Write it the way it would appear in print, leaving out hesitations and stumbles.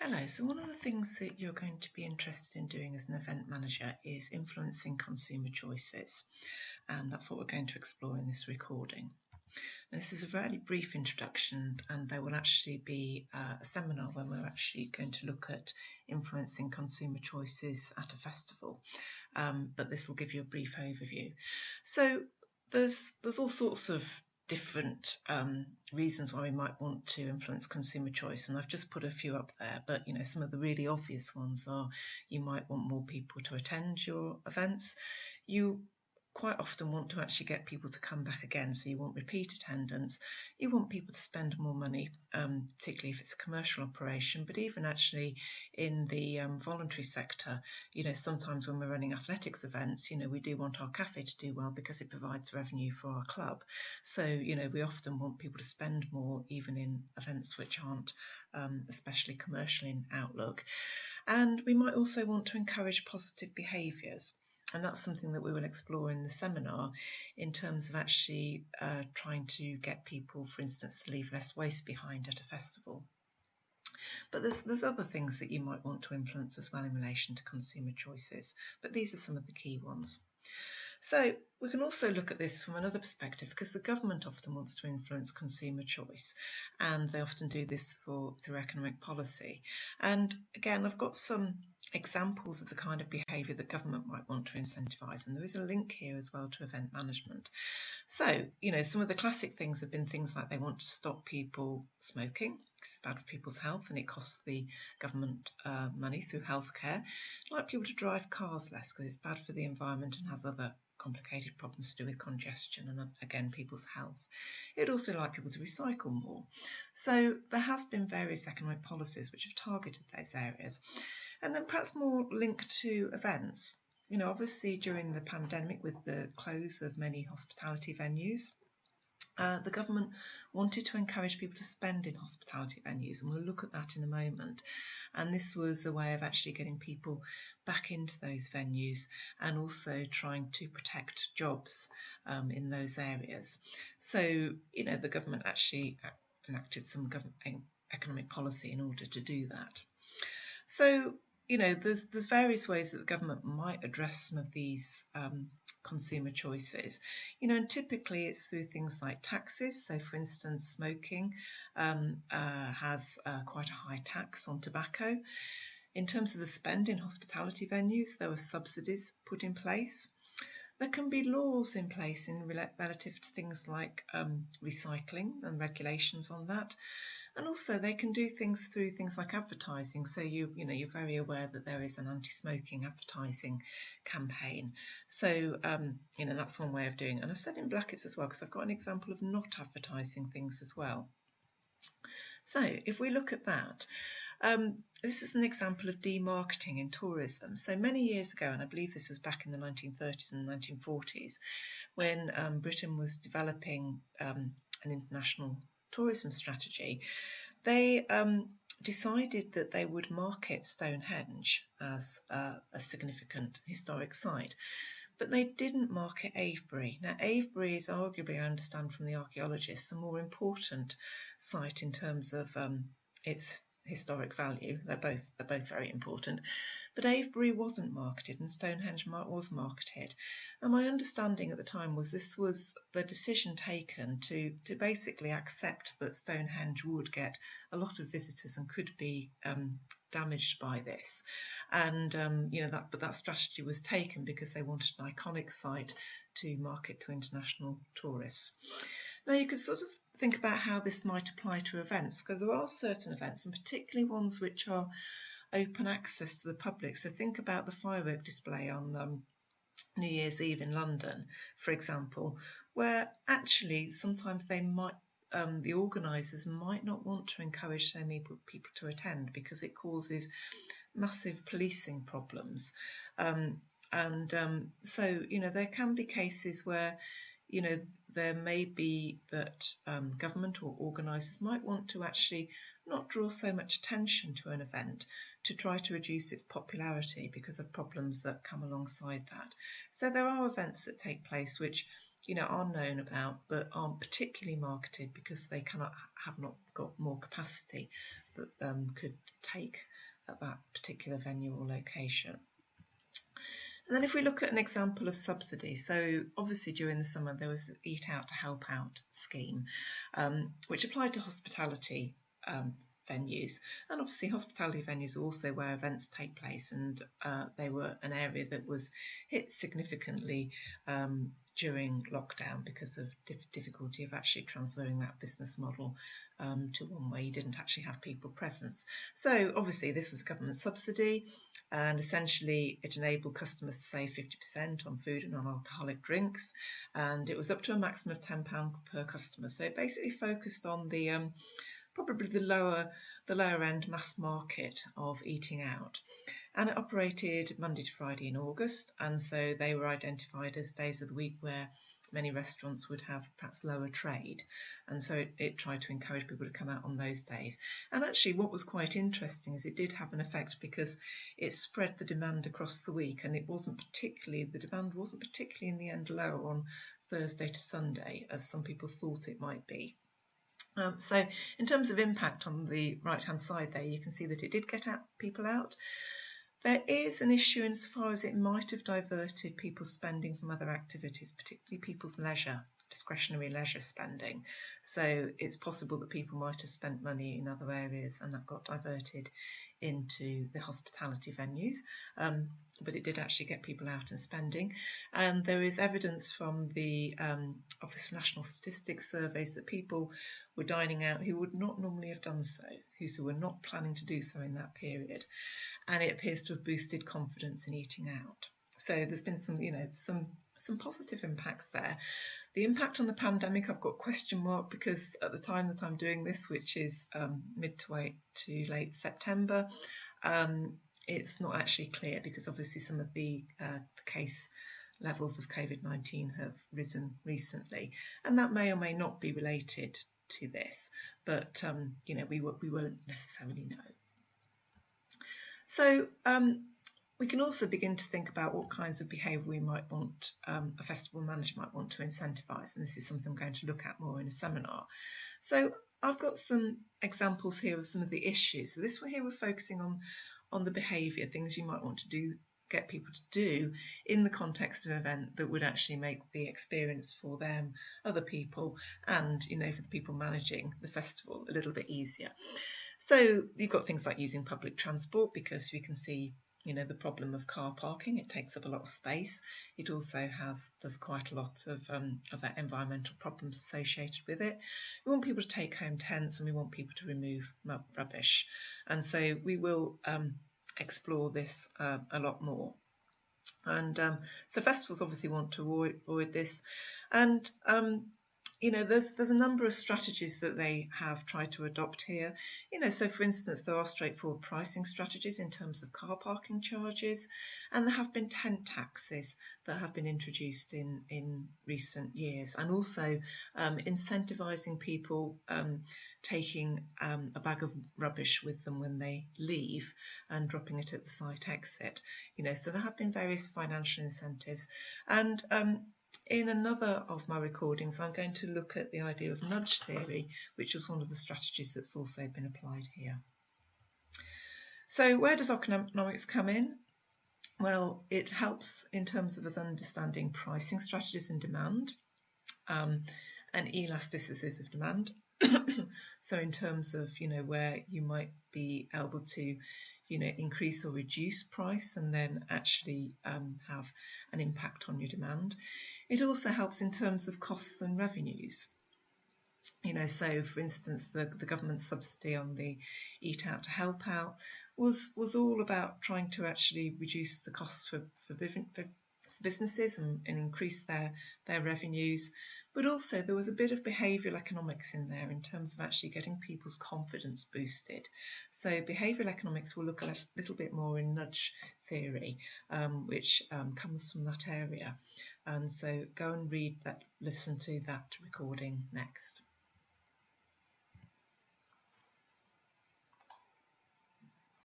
Hello, so one of the things that you're going to be interested in doing as an event manager is influencing consumer choices, and that's what we're going to explore in this recording. Now, this is a very brief introduction, and there will actually be a seminar when we're actually going to look at influencing consumer choices at a festival, but this will give you a brief overview. So there's all sorts of different reasons why we might want to influence consumer choice, and I've just put a few up there, but some of the really obvious ones are you might want more people to attend your events. You quite often want to actually get people to come back again, so you want repeat attendance. You want people to spend more money, particularly if it's a commercial operation, but even actually in the voluntary sector, sometimes when we're running athletics events, we do want our cafe to do well because it provides revenue for our club. So we often want people to spend more even in events which aren't especially commercial in outlook. And we might also want to encourage positive behaviours. And that's something that we will explore in the seminar in terms of actually trying to get people, for instance, to leave less waste behind at a festival. But there's other things that you might want to influence as well in relation to consumer choices, but these are some of the key ones. So we can also look at this from another perspective, because the government often wants to influence consumer choice, and they often do this through economic policy. And again, I've got some examples of the kind of behaviour that government might want to incentivise, and there is a link here as well to event management. So, some of the classic things have been things like they want to stop people smoking because it's bad for people's health and it costs the government money through healthcare. They'd like people to drive cars less because it's bad for the environment and has other complicated problems to do with congestion and, again, people's health. It'd also like people to recycle more. So there has been various economic policies which have targeted those areas. And then perhaps more linked to events. Obviously during the pandemic, with the close of many hospitality venues, the government wanted to encourage people to spend in hospitality venues, and we'll look at that in a moment. And this was a way of actually getting people back into those venues and also trying to protect jobs in those areas. So, the government actually enacted some economic policy in order to do that. So, there's various ways that the government might address some of these consumer choices. And typically it's through things like taxes. So, for instance, smoking has quite a high tax on tobacco. In terms of the spend in hospitality venues, there were subsidies put in place. There can be laws in place in relative to things like recycling and regulations on that. And also they can do things through things like advertising. So you're very aware that there is an anti-smoking advertising campaign. So that's one way of doing it. And I've said in brackets as well because I've got an example of not advertising things as well. So if we look at that, this is an example of demarketing in tourism. So many years ago, and I believe this was back in the 1930s and 1940s, when Britain was developing an international tourism strategy, they decided that they would market Stonehenge as a significant historic site, but they didn't market Avebury. Now, Avebury is arguably, I understand from the archaeologists, a more important site in terms of its historic value. They're both very important, but Avebury wasn't marketed and Stonehenge was marketed. And my understanding at the time was this was the decision taken to basically accept that Stonehenge would get a lot of visitors and could be damaged by this. And that strategy was taken because they wanted an iconic site to market to international tourists. Now you could sort of think about how this might apply to events, because there are certain events, and particularly ones which are open access to the public. So think about the firework display on New Year's Eve in London, for example, where actually sometimes they might the organisers might not want to encourage so many people to attend because it causes massive policing problems. So there can be cases where there may be that government or organisers might want to actually not draw so much attention to an event to try to reduce its popularity because of problems that come alongside that. So there are events that take place which are known about but aren't particularly marketed because they have not got more capacity that could take at that particular venue or location. And then if we look at an example of subsidy, so obviously during the summer there was the Eat Out to Help Out scheme, which applied to hospitality venues, and obviously hospitality venues are also where events take place, and they were an area that was hit significantly during lockdown because of difficulty of actually transferring that business model to one where you didn't actually have people presence. So obviously this was a government subsidy, and essentially it enabled customers to save 50% on food and non-alcoholic drinks, and it was up to a maximum of £10 per customer. So it basically focused on the probably the lower end mass market of eating out, and it operated Monday to Friday in August, and so they were identified as days of the week where many restaurants would have perhaps lower trade, and so it tried to encourage people to come out on those days. And actually what was quite interesting is it did have an effect because it spread the demand across the week, and the demand wasn't particularly in the end lower on Thursday to Sunday as some people thought it might be. So in terms of impact on the right hand side there, you can see that it did get people out. There is an issue insofar as it might have diverted people's spending from other activities, particularly people's discretionary leisure spending. So it's possible that people might have spent money in other areas and that got diverted into the hospitality venues, but it did actually get people out and spending. And there is evidence from the Office for National Statistics surveys that people were dining out who would not normally have done so, who were not planning to do so in that period, and it appears to have boosted confidence in eating out. So there's been some positive impacts there. The impact on the pandemic, I've got question mark, because at the time that I'm doing this, which is mid to late September, it's not actually clear, because obviously some of the case levels of COVID-19 have risen recently, and that may or may not be related to this, but we won't necessarily know. So we can also begin to think about what kinds of behaviour we might want, a festival manager might want to incentivise, and this is something I'm going to look at more in a seminar. So I've got some examples here of some of the issues. So this one here, we're focusing on the behaviour, things you might want to get people to do in the context of an event that would actually make the experience for them, other people, and for the people managing the festival a little bit easier. So you've got things like using public transport, because we can see the problem of car parking. It takes up a lot of space. It also does quite a lot of that environmental problems associated with it. We want people to take home tents, and we want people to remove rubbish. And so we will explore this a lot more. And so festivals obviously want to avoid this, and there's a number of strategies that they have tried to adopt here. So for instance, there are straightforward pricing strategies in terms of car parking charges, and there have been tent taxes that have been introduced in recent years, and also incentivising people taking a bag of rubbish with them when they leave and dropping it at the site exit. So there have been various financial incentives, and in another of my recordings, I'm going to look at the idea of nudge theory, which was one of the strategies that's also been applied here. So where does economics come in? Well, it helps in terms of us understanding pricing strategies and demand, and elasticities of demand. So in terms of, where you might be able to increase or reduce price and then actually have an impact on your demand. It also helps in terms of costs and revenues. So for instance, the government subsidy on the Eat Out to Help Out was all about trying to actually reduce the costs for businesses and increase their revenues. But also there was a bit of behavioural economics in there in terms of actually getting people's confidence boosted. So behavioural economics will look a little bit more in nudge theory, which comes from that area. And so go and listen to that recording next.